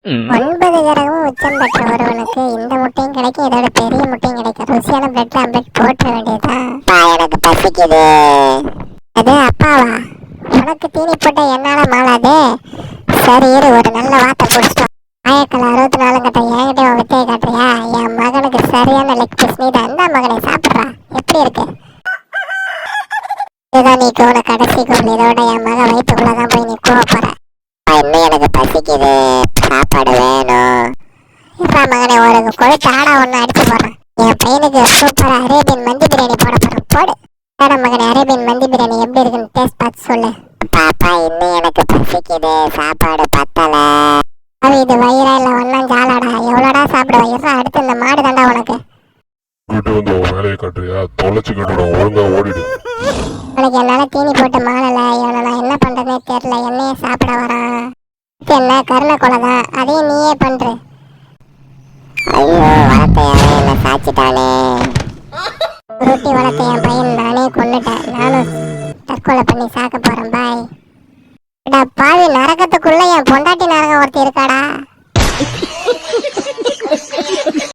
9 கிரகமும் உச்சம் பெற்ற ஒருவனுக்கு இந்த முட்டையும் கிடைக்கும், இதோட பெரிய முட்டையும் கிடைக்கும். ருசியான பிரெட் ஆம்லெட் போட்ட வேண்டியதுதான். எனக்கு பசிக்குது. அது அப்பாவா? உனக்கு தீனி போட்ட என்னால மாளாதே. சரி இரு, ஒரு நல்ல வார்த்தை பிடிச்சிட்டோம். ஆயக்கல் 64 கட்ட என்கிட்ட வித்தையை காட்டுறியா? என் மகனுக்கு சரியான லெக் பீஸ் நீதான். என்ன மகனை சாப்பிட்றா? எப்படி இருக்கு? இதுதான் நீ கூற கடைசி குரல். இதோட என் மகன் வயிற்றுக்குள்ளதான் போய் நீ கூவ போற. இன்னும் எனக்கு பசிக்குது, சாப்பாடு வேணும். இப்ப மகனை ஒரு கொழுத்து ஆடா ஒன்று அடிச்சு போடுறேன். என் பையனுக்கு சூப்பரா அரேபியன் மந்தி பிரியாணி போட போறேன். போடு. மகனே, அரேபியன் மந்தி பிரியாணி எப்படி இருக்குன்னு டேஸ்ட் பார்த்து சொல்லு. பாப்பா, இன்னும் எனக்கு பசிக்குது, சாப்பாடு பத்தல. அது இது வயிறா இல்ல ஒன்னும் ஜாலாடா? எவ்வளோடா சாப்பிடுவா? இருறா, அடுத்து இந்த மாடு தாண்டா உனக்கு. வேலையை காட்டுறியா? தொலைச்சுக்கிட்டு ஒழுங்கா ஓடிடு. உனக்கு என்னால தீனி போட்டு மாறல. இவனை நான் என்ன பண்றதே தெரியல. என்னையே சாப்பிட வரான். என்ன கருணை கொலை தான், அதையும் நீயே பண்ற. ஐயோ, வளர்த்தையாவே என்ன சாச்சிட்டானே. உருட்டி வளர்த்த என் பையன் நானே கொண்டுட்டேன். நானும் தற்கொலை பண்ணி சாக்க போறேன். பாய். பாவி, நரகத்துக்குள்ள என் பொண்டாட்டி நரகம் ஒருத்தி இருக்காடா.